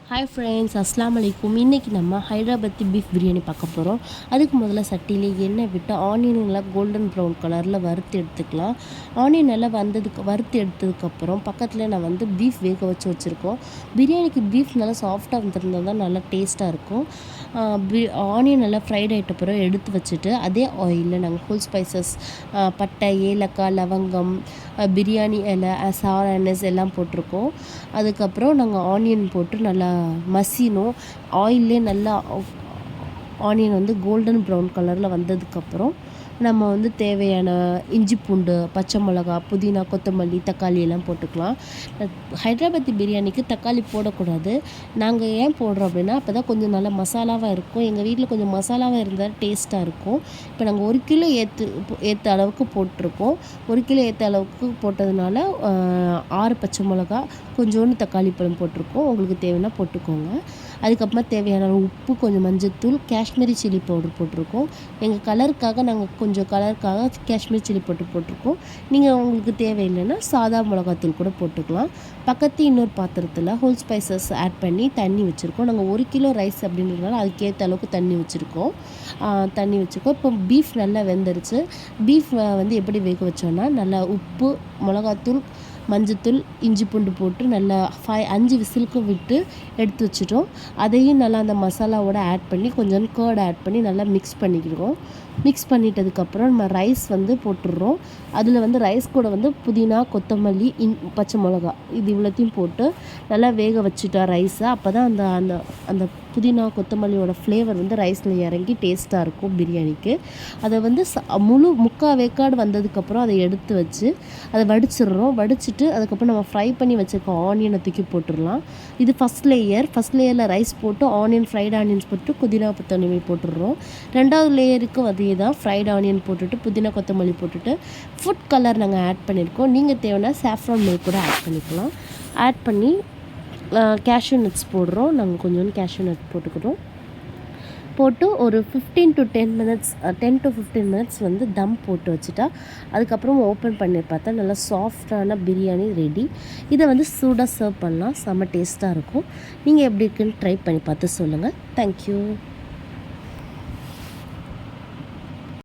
Hi friends, அஸ்ஸலாமு அலைக்கும். இன்றைக்கி நம்ம ஹைதராபாத்தி பீஃப் பிரியாணி பார்க்க போகிறோம். அதுக்கு முதல்ல சட்டியிலே எண்ணெய் விட்டு ஆனியனுங்களாம் கோல்டன் ப்ரௌன் கலரில் வறுத்து எடுத்துக்கலாம். ஆனியன் நல்லா வறுத்து எடுத்ததுக்கப்புறம் பக்கத்தில் நான் பீஃப் வேக வச்சுருக்கோம். பிரியாணிக்கு பீஃப் நல்லா சாஃப்டாக வந்திருந்தால் தான் நல்லா டேஸ்ட்டாக இருக்கும். ஆனியன் நல்லா ஃப்ரைட் ஆகிட்ட பிறகு எடுத்து வச்சுட்டு அதே ஆயிலில் நாங்கள் ஹோல் ஸ்பைசஸ், பட்டை, ஏலக்காய், லவங்கம், பிரியாணி இலை, சார் அனஸ் எல்லாம் போட்டிருக்கோம். அதுக்கப்புறம் நாங்கள் ஆனியன் போட்டு நல்லா மசினோம். ஆயிலே நல்லா ஆனியன் கோல்டன் ப்ரௌன் கலரில் வந்ததுக்கப்புறம் நம்ம தேவையான இஞ்சி பூண்டு, பச்சை மிளகா, புதினா, கொத்தமல்லி, தக்காளி எல்லாம் போட்டுக்கலாம். ஹைதராபாத்தி பிரியாணிக்கு தக்காளி போடக்கூடாது. நாங்கள் ஏன் போடுறோம் அப்படின்னா, அப்போ தான் கொஞ்சம் நல்லா மசாலாவாக இருக்கும். எங்கள் வீட்டில் கொஞ்சம் மசாலாவாக இருந்தால் டேஸ்ட்டாக இருக்கும். இப்போ நாங்கள் 1 கிலோ ஏற்ற அளவுக்கு போட்டிருக்கோம். 1 கிலோ ஏற்ற அளவுக்கு போட்டதுனால 6 பச்சை மிளகா, கொஞ்சோண்டு தக்காளி பழம் போட்டிருக்கோம். உங்களுக்கு தேவைன்னா போட்டுக்கோங்க. அதுக்கப்புறமா தேவையான உப்பு, கொஞ்சம் மஞ்சள்தூள், காஷ்மீரி சில்லி பவுடர் போட்டிருக்கோம். எங்கள் கலருக்காக நாங்கள் கொஞ்சம் காஷ்மீரி சில்லி பவுடர் போட்டிருக்கோம். நீங்கள் உங்களுக்கு தேவையில்லைன்னா சாதா மிளகாத்தூள் கூட போட்டுக்கலாம். பக்கத்து இன்னொரு பாத்திரத்தில் ஹோல் ஸ்பைசஸ் ஆட் பண்ணி தண்ணி வச்சுருக்கோம். நாங்கள் 1 கிலோ ரைஸ் அப்படின்றதுனால அதுக்கேற்ற அளவுக்கு தண்ணி வச்சுருக்கோம். இப்போ பீஃப் நல்லா வெந்துருச்சு. பீஃப் எப்படி வேக வச்சோன்னா, நல்லா உப்பு, மிளகாத்தூள், மஞ்சத்தூள், இஞ்சி பூண்டு போட்டு நல்லா 5 விசிலுக்கு விட்டு எடுத்து வச்சுட்டோம். அதையும் நல்லா அந்த மசாலாவோட ஆட் பண்ணி கொஞ்சம் கர்ட் ஆட் பண்ணி நல்லா மிக்ஸ் பண்ணிக்கிடுவோம். மிக்ஸ் பண்ணிட்டதுக்கப்புறம் நம்ம ரைஸ் போட்டுடுறோம். அதில் ரைஸ் கூட புதினா, கொத்தமல்லி, பச்சை மிளகா இது இவ்வளோத்தையும் போட்டு நல்லா வேக வச்சுட்டா ரைஸை. அப்போ தான் அந்த அந்த அந்த புதினா, கொத்தமல்லியோட ஃப்ளேவர் ரைஸில் இறங்கி டேஸ்ட்டாக இருக்கும் பிரியாணிக்கு. அதை முக்கால் வேக்காடு வந்ததுக்கப்புறம் அதை எடுத்து வச்சு அதை வடிச்சிடுறோம். வடிச்சிட்டு அதுக்கப்புறம் நம்ம ஃப்ரை பண்ணி வச்சுருக்க ஆனியனை தூக்கி போட்டுடலாம். இது ஃபஸ்ட் லேயரில் ரைஸ் போட்டு ஃப்ரைட் ஆனியன்ஸ் போட்டு புதினா, கொத்தமல்லி போட்டுடுறோம். 2வது லேயருக்கு அதே தான், ஃப்ரைட் ஆனியன் போட்டுட்டு புதினா, கொத்தமல்லி போட்டுட்டு ஃபுட் கலர் நாங்கள் ஆட் பண்ணியிருக்கோம். நீங்கள் தேவைன்னா சாஃப்ரான் மில்க் கூட ஆட் பண்ணிக்கலாம். ஆட் பண்ணி கேஷ்யூ நட்ஸ் போடுறோம். நாங்கள் கொஞ்சோண்டு கேஷ்யூ நட் போட்டு ஒரு 15 to 10 மினிட்ஸ் 10 to 15 மினிட்ஸ் தம் போட்டு வச்சுட்டா அதுக்கப்புறம் ஓப்பன் பண்ணி பார்த்தா நல்லா சாஃப்டான பிரியாணி ரெடி. இதை சூடாக சர்வ் பண்ணலாம். செம்ம டேஸ்ட்டாக இருக்கும். நீங்கள் எப்படி இருக்குன்னு ட்ரை பண்ணி பார்த்து சொல்லுங்கள். தேங்க்யூ.